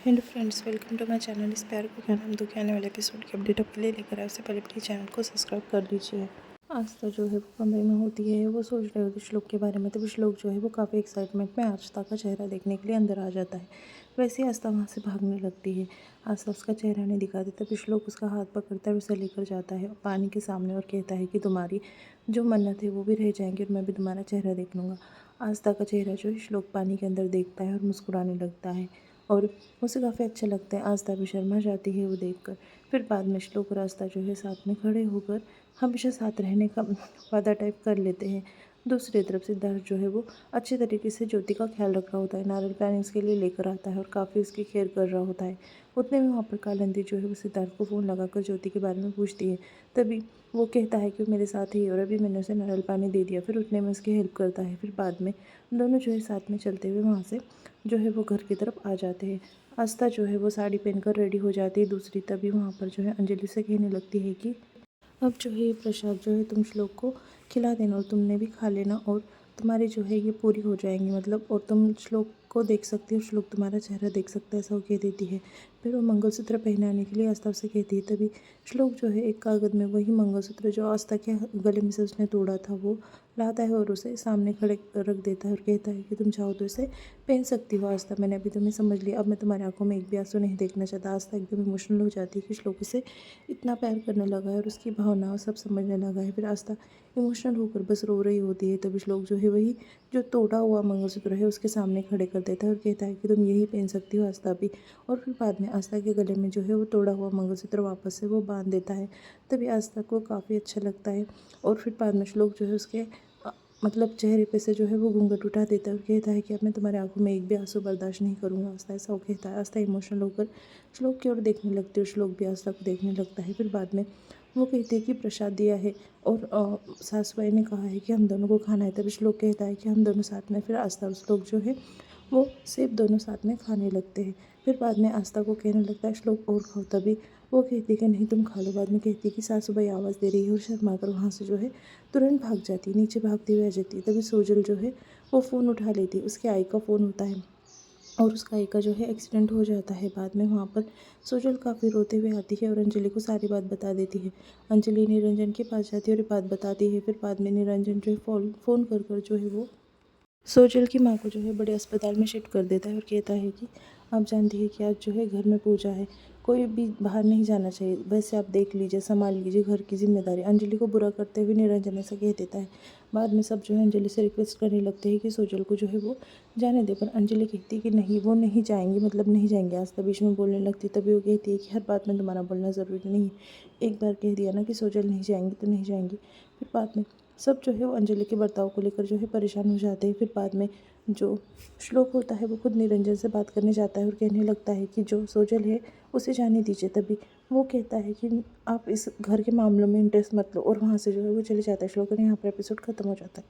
Hello friends, welcome to my channel. इस प्यार को क्या नाम दूँ के आने वाले एपिसोड की अपडेट आपके लिए लेकर आए। उससे पहले प्लीज़ चैनल को सब्सक्राइब कर लीजिए। आस्था जो है वो कमरे में होती है, वो सोच रहे होती श्लोक के बारे में। तभी श्लोक जो है वो काफ़ी एक्साइटमेंट में आस्था का चेहरा देखने के लिए अंदर आ जाता है। वैसे ही आस्था वहाँ से भागने लगती है। आस्था उसका चेहरा नहीं दिखाती, तभी श्लोक उसका हाथ पकड़ता है, उसे लेकर जाता है पानी के सामने और कहता है कि तुम्हारी जो मन्नत है वो भी रह जाएंगी और मैं भी तुम्हारा चेहरा देख लूँगा। आस्था का चेहरा जो है श्लोक पानी के अंदर देखता है और मुस्कुराने लगता है और उसे काफ़ी अच्छा लगता है। आस्था भी शर्मा जाती है वो देखकर। फिर बाद में श्लोक और आस्था जो है साथ में खड़े होकर हमेशा साथ रहने का वादा टाइप कर लेते हैं। दूसरी तरफ सिद्धार्थ जो है वो अच्छे तरीके से ज्योति का ख्याल रख रहा होता है, नारियल पानी उसके लिए लेकर आता है और काफ़ी उसकी केयर कर रहा होता है। उतने में वहाँ पर कालिंदी जो है वो सिद्धार्थ को फ़ोन लगाकर ज्योति के बारे में पूछती है। तभी वो कहता है कि वो मेरे साथ ही है और अभी मैंने उसे नारियल पानी दे दिया। फिर उतने में उसकी हेल्प करता है। फिर बाद में दोनों जो है साथ में चलते हुए वहाँ से जो है वो घर की तरफ आ जाते हैं। आस्था जो है वो साड़ी पहनकर रेडी हो जाती है दूसरी। तभी वहाँ पर जो है अंजलि से कहने लगती है कि अब जो है ये प्रसाद जो है तुम श्लोक को खिला देना और तुमने भी खा लेना और तुम्हारी जो है ये पूरी हो जाएंगी, मतलब और तुम श्लोक को देख सकती हो, श्लोक तुम्हारा चेहरा देख सकता है, ऐसा वो कह देती है। फिर वो मंगलसूत्र पहनाने के लिए आस्था से कहती है। तभी श्लोक जो है एक कागज़ में वही मंगलसूत्र जो आस्था के गले में से उसने तोड़ा था वो लाता है और उसे सामने खड़े रख देता है और कहता है कि तुम चाहो तो इसे पहन सकती हो आस्था, मैंने अभी तुम्हें समझ लिया, अब मैं तुम्हारी आंखों में एक भी आंसू नहीं देखना चाहता। आस्था एकदम इमोशनल हो जाती है कि श्लोक उसे इतना प्यार करने लगा है और उसकी भावनाओं सब समझने लगा है। फिर आस्था इमोशनल होकर बस रो रही होती है। तभी श्लोक जो है वही जो टूटा हुआ मंगलसूत्र है उसके सामने खड़े कर देता है और कहता है कि तुम यही पहन सकती हो आस्था भी। और फिर बाद में आस्था के गले में जो है वो तोड़ा हुआ मंगलसूत्र वापस से वो बांध देता है। तभी आस्था को काफ़ी अच्छा लगता है और फिर बाद में श्लोक जो है उसके मतलब चेहरे पे से जो है वो घूंघट उठा देता है और कहता है कि अब मैं तुम्हारे आंखों में एक भी आंसू बर्दाश्त नहीं करूँगा आस्था, ऐसा वो कहता है। आस्था इमोशनल होकर श्लोक की ओर देखने लगती है और श्लोक भी आस्था को देखने लगता है। फिर बाद में वो कहते हैं कि प्रसाद दिया है और सासुबाई ने कहा है कि हम दोनों को खाना है। तभी श्लोक कहता है कि हम दोनों साथ में। फिर आस्था और श्लोक जो है वो सेब दोनों साथ में खाने लगते हैं। फिर बाद में आस्था को कहने लगता है श्लोक और खाओ। तभी वो कहती है कि नहीं तुम खा लो। बाद में कहती है कि सासुबाई आवाज़ दे रही है और शर्मा कर वहाँ से जो है तुरंत भाग जाती है, नीचे भागती हुई आ जाती है। तभी सोजल जो है वो फ़ोन उठा लेती है, उसके आई का फ़ोन होता है और उसका आई का जो है एक्सीडेंट हो जाता है। बाद में वहाँ पर सोजल काफ़ी रोते हुए आती है और अंजलि को सारी बात बता देती है। अंजलि निरंजन के पास जाती है और ये बात बताती है। फिर बाद में निरंजन जो है फ़ोन कर जो है वो सोजल की माँ को जो है बड़े अस्पताल में शिफ्ट कर देता है और कहता है कि आप जानती है कि आज जो है घर में पूजा है, कोई भी बाहर नहीं जाना चाहिए, वैसे आप देख लीजिए, संभाल लीजिए घर की जिम्मेदारी। अंजलि को बुरा करते हुए निरंजन ऐसा कह देता है। बाद में सब जो है अंजलि से रिक्वेस्ट करने लगते हैं कि सोजल को जो है वो जाने दे, पर अंजलि कहती है कि नहीं वो नहीं जाएंगी, मतलब नहीं जाएंगे। आस्था बीच में बोलने लगती है। तभी वो कहती है कि हर बात में तुम्हारा बोलना ज़रूरी नहीं है, एक बार कह दिया ना कि सोजल नहीं जाएंगी तो नहीं जाएंगी। फिर बाद में सब जो है वो अंजलि के बर्ताव को लेकर जो है परेशान हो जाते हैं। फिर बाद में जो श्लोक होता है वो खुद निरंजन से बात करने जाता है और कहने लगता है कि जो सोजल है उसे जाने दीजिए। तभी वो कहता है कि आप इस घर के मामलों में इंटरेस्ट मत लो और वहाँ से जो है वो चले जाता है। श्लोक और यहाँ पर एपिसोड खत्म हो जाता है।